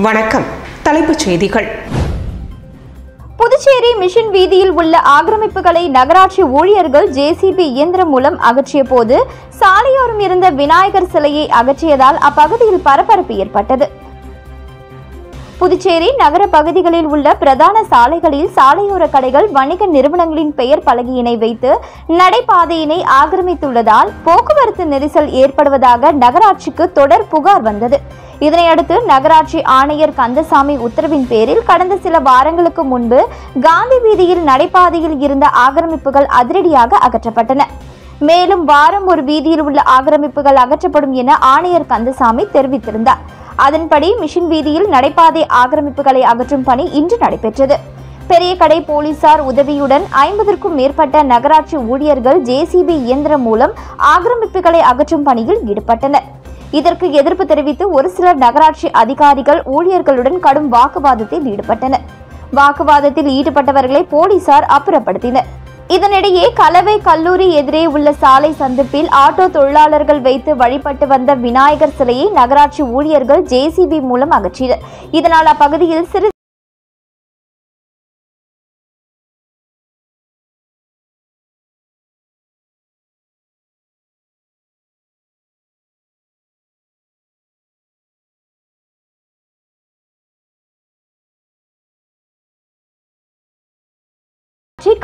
வணக்கம். தலைப்புச் செய்திகள். புதுச்சேரி மிஷன் வீதியில் உள்ள ஆக்கிரமிப்புகளை நகராட்சி ஊழியர்கள் ஜேசிபி இயந்திரம் மூலம் அகற்றிய போது சாலையோரம் இருந்த விநாயகர் சிலையை அகற்றியதால் அப்பகுதியில் பரபரப்பு ஏற்பட்டது. புதுச்சேரி நகர பகுதிகளில் உள்ள பிரதான சாலைகளில் சாலையோர கடைகள் வணிக நிறுவனங்களின் பெயர் பலகையினை வைத்து நடைபாதையினை ஆக்கிரமித்துள்ளதால் போக்குவரத்து நெரிசல் ஏற்படுவதாக நகராட்சிக்கு தொடர் புகார் வந்தது. இதனையடுத்து நகராட்சி ஆணையர் கந்தசாமி உத்தரவின் பேரில் கடந்த சில வாரங்களுக்கு முன்பு காந்தி வீதியில் நடைபாதையில் இருந்த ஆக்கிரமிப்புகள் அதிரடியாக அகற்றப்பட்டன. மேலும் வாரம் ஒரு வீதியில் உள்ள ஆக்கிரமிப்புகள் அகற்றப்படும் என ஆணையர் கந்தசாமி தெரிவித்திருந்தார். அதன்படி மிஷன் வீதியில் நடைபாதை ஆக்கிரமிப்புகளை அகற்றும் பணி இன்று நடைபெற்றது. பெரியகடை போலீசார் உதவியுடன் 50க்கும் மேற்பட்ட நகராட்சி ஊழியர்கள் ஜேசிபி இயந்திரம் மூலம் ஆக்கிரமிப்புகளை அகற்றும் பணியில் ஈடுபட்டனர். இதற்கு எதிர்ப்பு தெரிவித்து ஒரு சிலர் நகராட்சி அதிகாரிகள் ஊழியர்களுடன் கடும் வாக்குவாதத்தில் ஈடுபட்டனர். வாக்குவாதத்தில் ஈடுபட்டவர்களை போலீசார் அப்புறப்படுத்தினர். இதனிடையே கலவை கல்லூரி எதிரே உள்ள சாலை சந்திப்பில் ஆட்டோ தொழிலாளர்கள் வைத்து வழிபட்டு வந்த விநாயகர் சிலையை நகராட்சி ஊழியர்கள் ஜேசிபி மூலம் அகற்றினர். இதனால் அப்பகுதியில் சிறு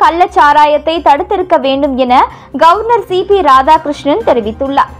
கள்ளச்சாராயத்தை தடுத்திருக்க வேண்டும் என கவர்னர் சிபி ராதாகிருஷ்ணன் தெரிவித்துள்ளார்.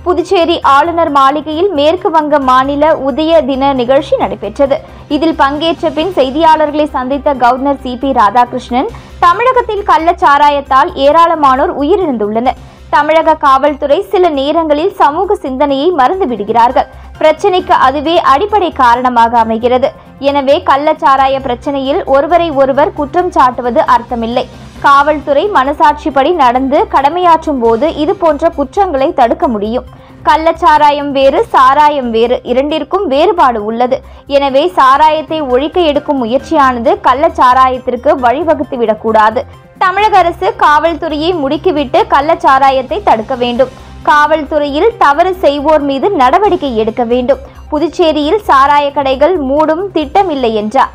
புதுச்சேரி ஆளுநர் மாளிகையில் மேற்கு வங்க மாநில உதய தின நிகழ்ச்சி நடைபெற்றது. இதில் பங்கேற்ற பின் செய்தியாளர்களை சந்தித்த கவர்னர் சிபி ராதாகிருஷ்ணன் தமிழகத்தில் கள்ளச்சாராயத்தால் ஏராளமானோர் உயிரிழந்துள்ளனர். தமிழக காவல்துறை சில நேரங்களில் சமூக சிந்தனையை மறந்து விடுகிறார்கள். பிரச்சனைக்கு அதுவே அடிப்படை காரணமாக அமைகிறது. எனவே கள்ளச்சாராய பிரச்சனையில் ஒருவரை ஒருவர் குற்றம் சாட்டுவது அர்த்தமில்லை. காவல்துறை மனசாட்சிப்படி நடந்து கடமையாற்றும் போது இது போன்ற குற்றங்களை தடுக்க முடியும். கள்ளச்சாராயம் வேறு, சாராயம் வேறு, இரண்டிற்கும் வேறுபாடு உள்ளது. எனவே சாராயத்தை ஒழிக்க எடுக்கும் முயற்சியானது கள்ளச்சாராயத்திற்கு வழிவகுத்துவிடக்கூடாது. தமிழக அரசு காவல்துறையை முடுக்கிவிட்டு கள்ளச்சாராயத்தை தடுக்க வேண்டும். காவல்துறையில் தவறு செய்வோர் மீது நடவடிக்கை எடுக்க வேண்டும். புதுச்சேரியில் சாராய கடைகள் மூடும் திட்டமில்லை என்றார்.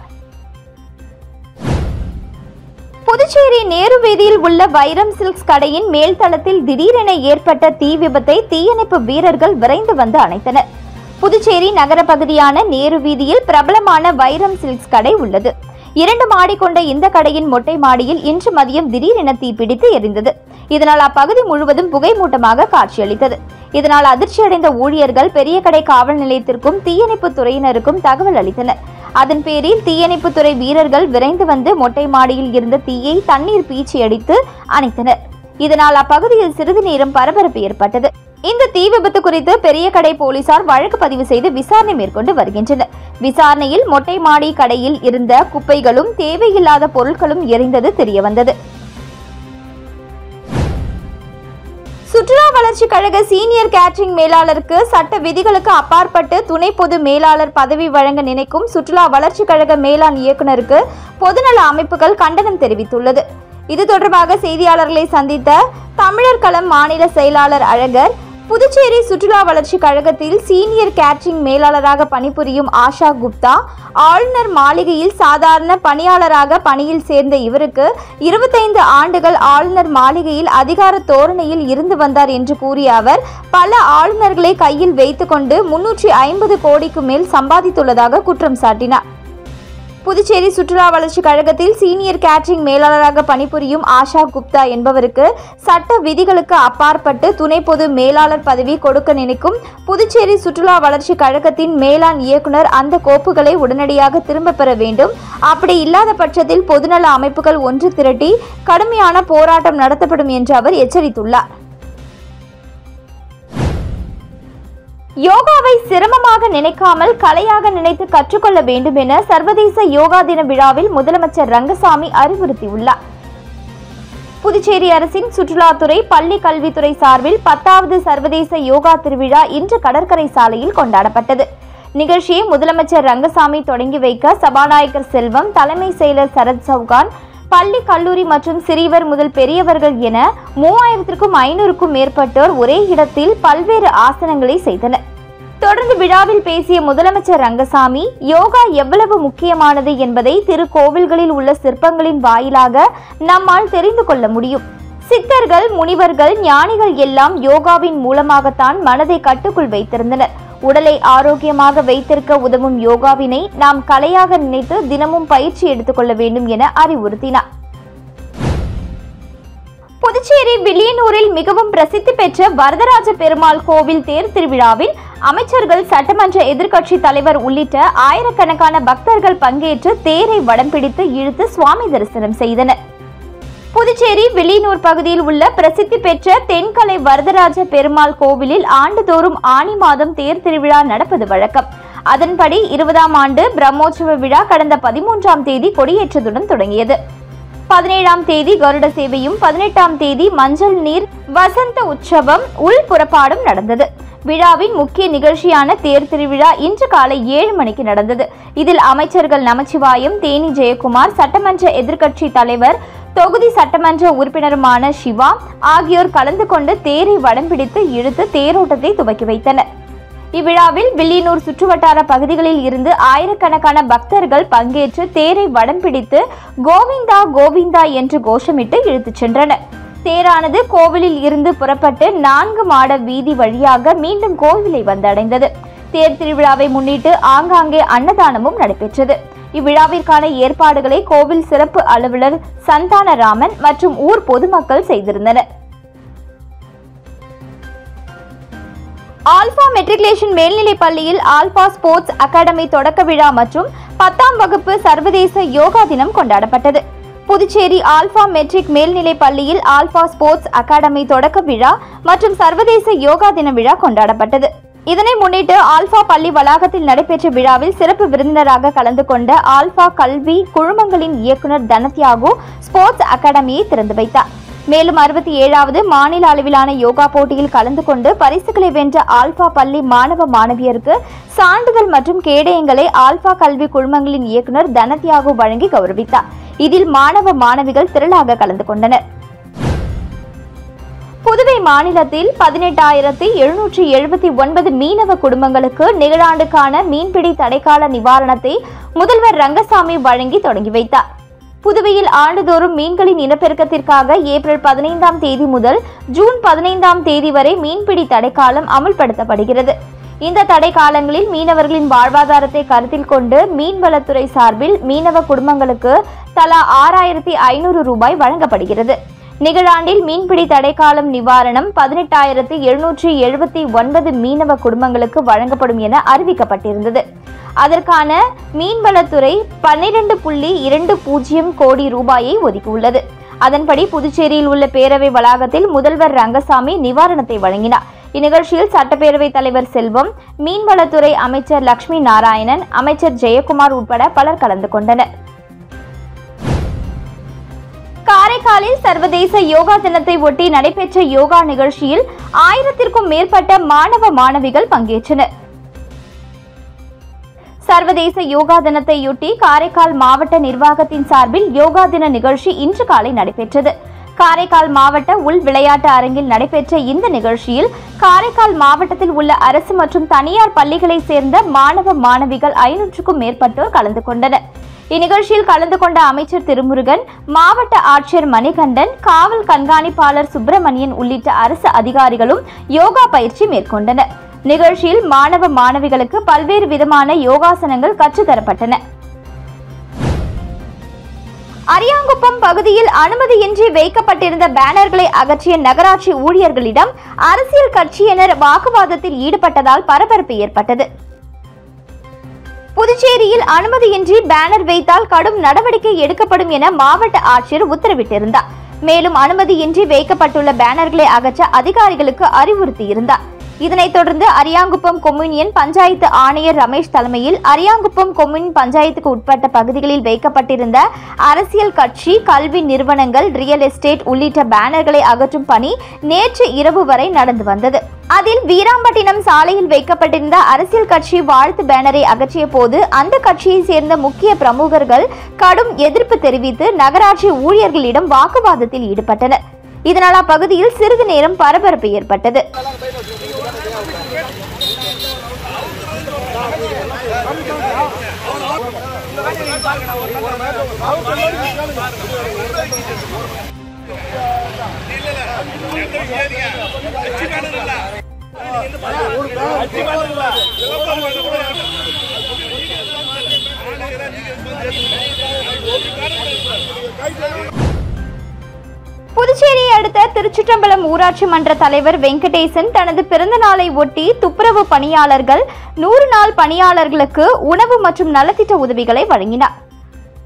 புதுச்சேரி நேரு வீதியில் உள்ள வைரம் சில்க்ஸ் கடையின் மேல்தளத்தில் திடீரென ஏற்பட்ட தீ விபத்தை தீயணைப்பு வீரர்கள் விரைந்து வந்து அணைத்தனர். புதுச்சேரி நகர பகுதியான நேரு வீதியில் பிரபலமான வைரம் சில்க்ஸ் கடை உள்ளது. 2 மாடி கொண்ட இந்த கடையின் மொட்டை மாடியில் இன்று மதியம் திடீரென தீப்பிடித்து எரிந்தது. இதனால் அப்பகுதி முழுவதும் புகை மூட்டமாக காட்சியளித்தது. இதனால் அதிர்ச்சியடைந்த ஊழியர்கள் பெரியகடை காவல் நிலையத்திற்கும் தீயணைப்பு துறையினருக்கும் தகவல் அளித்தனர். அதன் பேரில் தீயணைப்பு துறை வீரர்கள் விரைந்து வந்து மொட்டை மாடியில் இருந்த தீயை தண்ணீர் பீச்சி அடித்து அணைத்தனர். இதனால் அப்பகுதியில் சிறிது நேரம் பரபரப்பு ஏற்பட்டது. இந்த தீ விபத்து குறித்து பெரியகடை போலீசார் வழக்கு பதிவு செய்து விசாரணை மேற்கொண்டு வருகின்றனர். விசாரணையில் மொட்டை மாடி கடையில் இருந்த குப்பைகளும் தேவையில்லாத பொருட்களும் எரிந்தது தெரியவந்தது. சுற்றுலா வளர்ச்சி கழக சீனியர் கேட்டரிங் மேலாளருக்கு சட்ட விதிகளுக்கு அப்பாற்பட்டு துணை பொது மேலாளர் பதவி வழங்க நினைக்கும் சுற்றுலா வளர்ச்சி கழக மேலாண் இயக்குநருக்கு பொதுநல அமைப்புகள் கண்டனம் தெரிவித்துள்ளது. இது தொடர்பாக செய்தியாளர்களை சந்தித்த தமிழர் களம் மாநில செயலாளர் அழகர், புதுச்சேரி சுற்றுலா வளர்ச்சி கழகத்தில் சீனியர் கேட்டரிங் மேலாளராக பணிபுரியும் ஆஷா குப்தா ஆளுநர் மாளிகையில் சாதாரண பணியாளராக பணியில் சேர்ந்த இவருக்கு 25 ஆண்டுகள் ஆளுநர் மாளிகையில் அதிகார தோரணையில் இருந்து வந்தார் என்று கூறிய அவர் பல ஆளுநர்களை கையில் வைத்துக்கொண்டு 350 கோடிக்கு மேல் சம்பாதித்துள்ளதாக குற்றம் சாட்டினார். புதுச்சேரி சுற்றுலா வளர்ச்சி கழகத்தில் சீனியர் கேட்டரிங் மேலாளராக பணிபுரியும் ஆஷா குப்தா என்பவருக்கு சட்ட விதிகளுக்கு அப்பாற்பட்டு துணை பொது மேலாளர் பதவி கொடுக்க நினைக்கும் புதுச்சேரி சுற்றுலா வளர்ச்சி கழகத்தின் மேலாண் இயக்குனர் அந்த கோப்புகளை உடனடியாக திரும்ப பெற வேண்டும். அப்படி இல்லாத பட்சத்தில் பொதுநல அமைப்புகள் ஒன்று திரட்டி கடுமையான போராட்டம் நடத்தப்படும் என்று அவர் எச்சரித்துள்ளார். யோகாவை சிரமமாக நினைக்காமல் கலையாக நினைத்து கற்றுக்கொள்ள வேண்டும் என சர்வதேச யோகா தின விழாவில் முதலமைச்சர் ரங்கசாமி அறிவுறுத்தியுள்ளார். புதுச்சேரி அரசின் சுற்றுலாத்துறை பள்ளி கல்வித்துறை சார்பில் 10வது சர்வதேச யோகா திருவிழா இன்று கடற்கரை சாலையில் கொண்டாடப்பட்டது. நிகழ்ச்சியை முதலமைச்சர் ரங்கசாமி தொடங்கி வைக்க சபாநாயகர் செல்வம், தலைமை செயலர் சரத் சவுகான், பள்ளி கல்லூரி மற்றும் சிறியவர் முதல் பெரியவர்கள் என 3500க்கும் மேற்பட்டோர் ஒரே இடத்தில் பல்வேறு ஆசனங்களை செய்தனர். தொடர்ந்து விழாவில் பேசிய முதலமைச்சர் ரங்கசாமி, யோகா எவ்வளவு முக்கியமானது என்பதை திருக்கோவில்களில் உள்ள சிற்பங்களின் வாயிலாக நம்மால் தெரிந்து கொள்ள முடியும். சித்தர்கள், முனிவர்கள், ஞானிகள் எல்லாம் யோகாவின் மூலமாகத்தான் மனதை கட்டுக்குள் வைத்திருந்தனர். உடலை ஆரோக்கியமாக வைத்திருக்க உதவும் யோகாவினை நாம் கலையாக நினைத்து தினமும் பயிற்சி எடுத்துக்கொள்ள வேண்டும் என அறிவுறுத்தினார். புதுச்சேரி வில்லியனூரில் மிகவும் பிரசித்தி பெற்ற வரதராஜ பெருமாள் கோவில் தேர் திருவிழாவில் அமைச்சர்கள், சட்டமன்ற எதிர்க்கட்சி தலைவர் உள்ளிட்ட ஆயிரக்கணக்கான பக்தர்கள் பங்கேற்று தேரை வடம் பிடித்து இழுத்து சுவாமி தரிசனம் செய்தனர். புதுச்சேரி வில்லியனூர் பகுதியில் உள்ள பிரசித்தி பெற்ற தென்கலை வரதராஜ பெருமாள் கோவிலில் ஆண்டுதோறும் ஆனி மாதம் தேர் திருவிழா நடப்பது வழக்கம். அதன்படி 20ஆம் ஆண்டு பிரம்மோற்சவ விழா கடந்த 13ஆம் தேதி கொடியேற்றத்துடன் தொடங்கியது. 17ஆம் தேதி கருட சேவையும், 18ஆம் தேதி மஞ்சள் நீர் வசந்த உற்சவம் உள் புறப்பாடும் நடந்தது. விழாவின் முக்கிய நிகழ்ச்சியான தேர் திருவிழா இன்று காலை 7 மணிக்கு நடந்தது. இதில் அமைச்சர்கள் நமச்சிவாயம், தேனி ஜெயக்குமார், சட்டமன்ற எதிர்க்கட்சி தலைவர், தொகுதி சட்டமன்ற உறுப்பினருமான சிவா ஆகியோர் கலந்து கொண்டு தேரை வடம் பிடித்து இழுத்து தேரோட்டத்தை துவக்கி வைத்தனர். இவ்விழாவில் வில்லியனூர் சுற்றுவட்டார பகுதிகளில் இருந்து ஆயிரக்கணக்கான பக்தர்கள் பங்கேற்று தேரை வடம் பிடித்து கோவிந்தா கோவிந்தா என்று கோஷமிட்டு இழுத்துச் சென்றனர். தேரானது கோவிலில் இருந்து புறப்பட்டு 4 மாட வீதி வழியாக மீண்டும் கோவிலை வந்தடைந்தது. தேர் திருவிழாவை முன்னிட்டு ஆங்காங்கே அன்னதானமும் நடைபெற்றது. இவ்விழாவிற்கான ஏற்பாடுகளை கோவில் சிறப்பு அலுவலர் சந்தானராமன் மற்றும் ஊர் பொதுமக்கள் செய்திருந்தனர். ஆல்பா மெட்ரிகுலேஷன் மேல்நிலைப் பள்ளியில் ஆல்பா ஸ்போர்ட்ஸ் அகாடமி தொடக்க விழா மற்றும் 10ஆம் வகுப்பு சர்வதேச யோகா தினம் கொண்டாடப்பட்டது. புதுச்சேரி ஆல்பா மெட்ரிக் மேல்நிலைப் பள்ளியில் ஆல்பா ஸ்போர்ட்ஸ் அகாடமி தொடக்க விழா மற்றும் சர்வதேச யோகா தின விழா கொண்டாடப்பட்டது. இதனை முன்னிட்டு ஆல்பா பள்ளி வளாகத்தில் நடைபெற்ற விழாவில் சிறப்பு விருந்தினராக கலந்து கொண்ட ஆல்பா கல்வி குழுமங்களின் இயக்குநர் தனத்யாகு ஸ்போர்ட்ஸ் அகாடமியை திறந்து வைத்தார். மேலும் 67வது மாநில அளவிலான யோகா போட்டியில் கலந்து கொண்டு பரிசுகளை வென்ற ஆல்பா பள்ளி மாணவ மாணவியருக்கு சான்றிதழ் மற்றும் கேடயங்களை ஆல்பா கல்வி குழுமங்களின் இயக்குநர் தனத்யாகு வழங்கி கௌரவித்தார். இதில் மாணவ மாணவிகள் திரளாக கலந்து கொண்டனர். புதுவை மாநிலத்தில் 18,779 மீனவ குடும்பங்களுக்கு நிகழாண்டுக்கான மீன்பிடி தடைக்கால நிவாரணத்தை முதல்வர் ரங்கசாமி வழங்கி தொடங்கி வைத்தார். புதுவையில் ஆண்டுதோறும் மீன்களின் இனப்பெருக்கத்திற்காக ஏப்ரல் 15ஆம் தேதி முதல் ஜூன் 15ஆம் தேதி வரை மீன்பிடி தடைக்காலம் அமல்படுத்தப்படுகிறது. இந்த தடை காலங்களில் மீனவர்களின் வாழ்வாதாரத்தை கருத்தில் கொண்டு மீன்வளத்துறை சார்பில் மீனவ குடும்பங்களுக்கு தலா 6,500 ரூபாய் வழங்கப்படுகிறது. நிகழாண்டில் மீன்பிடி தடைக்காலம் நிவாரணம் 18,779 மீனவ குடும்பங்களுக்கு வழங்கப்படும் என அறிவிக்கப்பட்டிருந்தது. அதற்கான மீன்வளத்துறை 12.20 கோடி ரூபாயை ஒதுக்கியுள்ளது. அதன்படி புதுச்சேரியில் உள்ள பேரவை வளாகத்தில் முதல்வர் ரங்கசாமி நிவாரணத்தை வழங்கினார். இந்நிகழ்ச்சியில் சட்டப்பேரவைத் தலைவர் செல்வம், மீன்வளத்துறை அமைச்சர் லட்சுமி நாராயணன், அமைச்சர் ஜெயக்குமார் உட்பட பலர் கலந்து கொண்டனர். காரைக்காலில் சர்வதேச யோகா தினத்தை ஒட்டி நடைபெற்ற யோகா நிகழ்ச்சியில் 1000க்கும் மேற்பட்ட மாணவ மாணவிகள் பங்கேற்றனர். சர்வதேச யோகா தினத்தையொட்டி காரைக்கால் மாவட்ட நிர்வாகத்தின் சார்பில் யோகா தின நிகழ்ச்சி இன்று காலை நடைபெற்றது. காரைக்கால் மாவட்ட உள் விளையாட்டு அரங்கில் நடைபெற்ற இந்த நிகழ்ச்சியில் காரைக்கால் மாவட்டத்தில் உள்ள அரசு மற்றும் தனியார் பள்ளிகளைச் சேர்ந்த மாணவ மாணவிகள் 500க்கும் மேற்பட்டோர் கலந்து கொண்டனர். இந்நிகழ்ச்சியில் கலந்து கொண்ட அமைச்சர் திருமுருகன், மாவட்ட ஆட்சியர் மணிகண்டன், காவல் கண்காணிப்பாளர் சுப்பிரமணியன் உள்ளிட்ட அரசு அதிகாரிகளும் யோகா பயிற்சி மேற்கொண்டனர். நிகழ்ச்சியில் மாணவ மாணவிகளுக்கு பல்வேறு விதமான யோகாசனங்கள் கற்றுத்தரப்பட்டன. அரியாங்குப்பம் பகுதியில் அனுமதியின்றி வைக்கப்பட்டிருந்த பேனர்களை அகற்றிய நகராட்சி ஊழியர்களிடம் அரசியல் கட்சியினர் வாக்குவாதத்தில் ஈடுபட்டதால் பரபரப்பு ஏற்பட்டது. புதுச்சேரியில் அனுமதியின்றி பேனர் வைத்தால் கடும் நடவடிக்கை எடுக்கப்படும் என மாவட்ட ஆட்சியர் உத்தரவிட்டிருந்தார். மேலும் அனுமதியின்றி வைக்கப்பட்டுள்ள பேனர்களை அகற்ற அதிகாரிகளுக்கு அறிவுறுத்தியிருந்தார். இதனைத் தொடர்ந்து அரியாங்குப்பம் கொம்யூனியன் பஞ்சாயத்து ஆணையர் ரமேஷ் தலைமையில் அரியாங்குப்பம் கொம்யூனியன் பஞ்சாயத்துக்கு உட்பட்ட பகுதிகளில் வைக்கப்பட்டிருந்த அரசியல் கட்சி, கல்வி நிறுவனங்கள், ரியல் எஸ்டேட் உள்ளிட்ட பேனர்களை அகற்றும் பணி நேற்று இரவு வரை நடந்து வந்தது. அதில் வீராம்பட்டினம் சாலையில் வைக்கப்பட்டிருந்த அரசியல் கட்சி வாழ்த்து பேனரை அகற்றிய போது அந்த கட்சியை சேர்ந்த முக்கிய பிரமுகர்கள் கடும் எதிர்ப்பு தெரிவித்து நகராட்சி ஊழியர்களிடம் வாக்குவாதத்தில் ஈடுபட்டனர். இதனால் அப்பகுதியில் சிறிது நேரம் பரபரப்பு ஏற்பட்டது. புதுச்சேரியை அடுத்த திருச்சிற்றம்பலம் ஊராட்சி மன்ற தலைவர் வெங்கடேசன் தனது பிறந்த நாளை ஒட்டி துப்புரவு பணியாளர்கள் 100 நாள் பணியாளர்களுக்கு உணவு மற்றும் நலத்திட்ட உதவிகளை வழங்கினார்.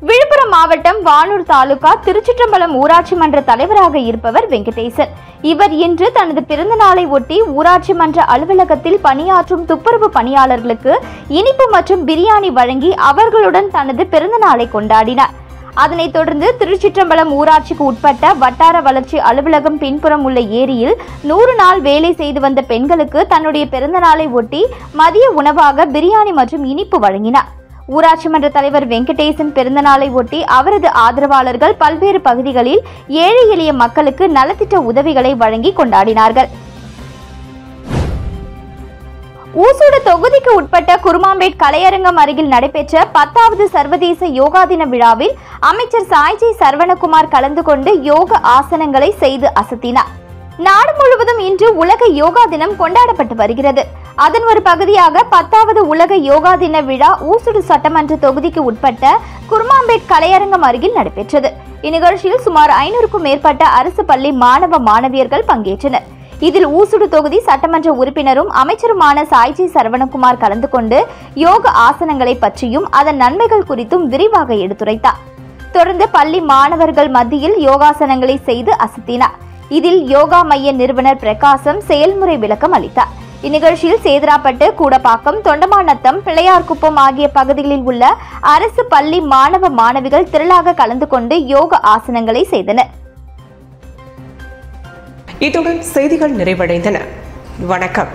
விழுப்புரம் மாவட்டம் வானூர் தாலுகா திருச்சிற்றம்பலம் ஊராட்சி மன்ற தலைவராக இருப்பவர் வெங்கடேசன். இவர் இன்று தனது பிறந்த நாளை ஒட்டி ஊராட்சி மன்ற அலுவலகத்தில் பணியாற்றும் துப்புரவு பணியாளர்களுக்கு இனிப்பு மற்றும் பிரியாணி வழங்கி அவர்களுடன் தனது பிறந்த நாளை கொண்டாடினார். அதனைத் தொடர்ந்து திருச்சிற்றம்பலம் ஊராட்சிக்கு உட்பட்ட வட்டார வளர்ச்சி அலுவலகம் பின்புறம் உள்ள ஏரியில் 100 நாள் வேலை செய்து வந்த பெண்களுக்கு தன்னுடைய பிறந்த நாளை ஒட்டி மதிய உணவாக பிரியாணி மற்றும் இனிப்பு வழங்கினார். ஊராட்சி மன்ற தலைவர் வெங்கடேசன் பிறந்த நாளை ஒட்டி அவரது ஆதரவாளர்கள் பல்வேறு பகுதிகளில் ஏழை எளிய மக்களுக்கு நலத்திட்ட உதவிகளை வழங்கி கொண்டாடினார்கள். ஊசுடு தொகுதிக்கு உட்பட்ட குருமாம்பேட் கலையரங்கம் அருகில் நடைபெற்ற 10வது சர்வதேச யோகா தின விழாவில் அமைச்சர் சாய்ஜி சரவணகுமார் கலந்து கொண்டு யோக ஆசனங்களை செய்து அசத்தினார். நாடு முழுவதும் இன்று உலக யோகா தினம் கொண்டாடப்பட்டு வருகிறது. அதன் ஒரு பகுதியாக 10வது உலக யோகா தின விழா ஊசுடு சட்டமன்ற தொகுதிக்கு உட்பட்ட குருமாம்பேட் கலையரங்கம் அருகில் நடைபெற்றது. இந்நிகழ்ச்சியில் சுமார் 500க்கும் மேற்பட்ட அரசு பள்ளி மாணவ மாணவியர்கள் பங்கேற்றனர். இதில் ஊசுடு தொகுதி சட்டமன்ற உறுப்பினரும் அமைச்சருமான சாய்ஜி சரவணகுமார் கலந்து கொண்டு யோக ஆசனங்களை பற்றியும் அதன் நன்மைகள் குறித்தும் விரிவாக எடுத்துரைத்தார். தொடர்ந்து பள்ளி மாணவர்கள் மத்தியில் யோகாசனங்களை செய்து அசத்தினார். இதில் யோகா மைய நிறுவனர் பிரகாசம் செயல்முறை விளக்கம் அளித்தார். இந்நிகழ்ச்சியில் சேதராப்பட்டு, கூடப்பாக்கம், தொண்டமாநத்தம், பிள்ளையார்குப்பம் ஆகிய பகுதிகளில் உள்ள அரசு பள்ளி மாணவ மாணவிகள் திரளாக கலந்து கொண்டு யோக ஆசனங்களை செய்தனர். இத்துடன் செய்திகள் நிறைவடைந்தன. வணக்கம்.